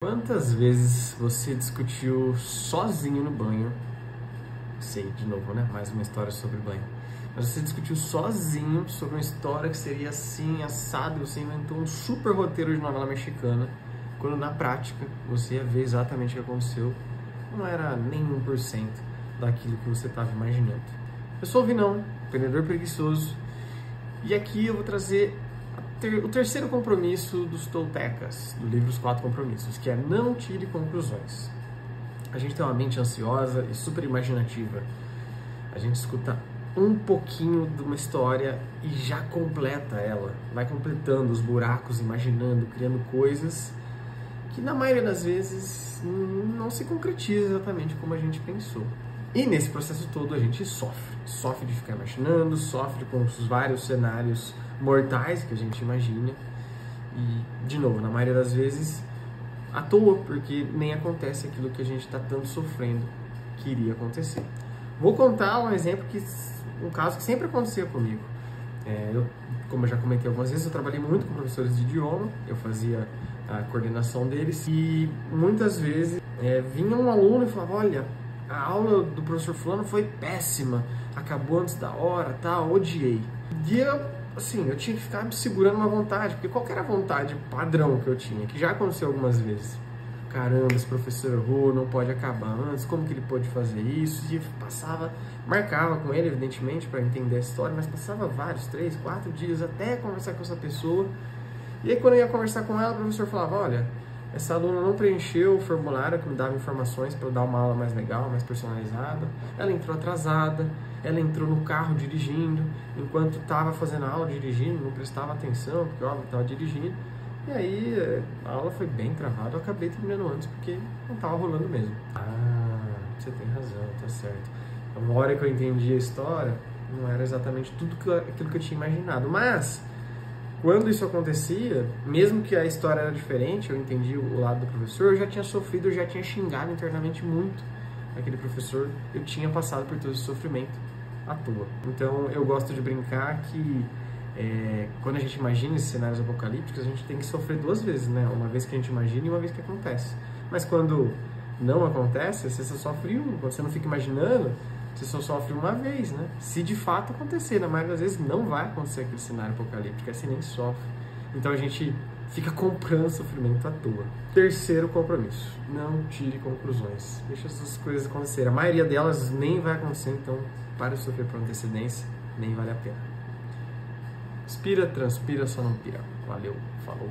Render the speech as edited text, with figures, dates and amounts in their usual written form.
Quantas vezes você discutiu sozinho no banho? Sei, de novo, né? Mais uma história sobre banho. Mas você discutiu sozinho sobre uma história que seria assim, assado, você inventou um super roteiro de novela mexicana, quando na prática você ia ver exatamente o que aconteceu. Não era nem 1% daquilo que você estava imaginando. Eu sou o Vinão, empreendedor preguiçoso, e aqui eu vou trazer o terceiro compromisso dos Toltecas, do livro Os Quatro Compromissos, que é não tire conclusões. A gente tem uma mente ansiosa e super imaginativa. A gente escuta um pouquinho de uma história e já completa ela. Vai completando os buracos, imaginando, criando coisas que na maioria das vezes não se concretiza exatamente como a gente pensou. E nesse processo todo a gente sofre de ficar imaginando, sofre com os vários cenários mortais que a gente imagina e, de novo, na maioria das vezes à toa, porque nem acontece aquilo que a gente está tanto sofrendo que iria acontecer. Vou contar um exemplo, um caso que sempre acontecia comigo. Como eu já comentei algumas vezes, eu trabalhei muito com professores de idioma, eu fazia a coordenação deles e muitas vezes vinha um aluno e falava: olha, a aula do professor fulano foi péssima, acabou antes da hora, odiei. E eu tinha que ficar me segurando uma vontade, porque qual que era a vontade padrão que eu tinha, que já aconteceu algumas vezes. Caramba, esse professor errou, não pode acabar antes, como que ele pôde fazer isso? E marcava com ele, evidentemente, para entender a história, mas passava vários, 3, 4 dias até conversar com essa pessoa. E aí quando eu ia conversar com ela, o professor falava: olha, essa aluna não preencheu o formulário que me dava informações para eu dar uma aula mais legal, mais personalizada. Ela entrou atrasada, ela entrou no carro dirigindo, enquanto estava fazendo a aula dirigindo, não prestava atenção, porque óbvio estava dirigindo. E aí a aula foi bem travada, eu acabei terminando antes, porque não estava rolando mesmo. Ah, você tem razão, tá certo. Na hora que eu entendi a história, não era exatamente tudo aquilo que eu tinha imaginado, mas quando isso acontecia, mesmo que a história era diferente, eu entendi o lado do professor, eu já tinha sofrido, eu já tinha xingado internamente muito aquele professor, eu tinha passado por todo esse sofrimento à toa. Então eu gosto de brincar que quando a gente imagina esses cenários apocalípticos, a gente tem que sofrer duas vezes, né? Uma vez que a gente imagina e uma vez que acontece. Mas quando não acontece, você só sofre uma. Quando você não fica imaginando, você só sofre uma vez, né? Se de fato acontecer, na maioria das vezes não vai acontecer aquele cenário apocalíptico, assim nem sofre. Então a gente fica comprando sofrimento à toa. Terceiro compromisso: não tire conclusões. Deixa essas coisas acontecerem. A maioria delas nem vai acontecer, então para de sofrer por antecedência, nem vale a pena. Inspira, transpira, só não pira. Valeu, falou.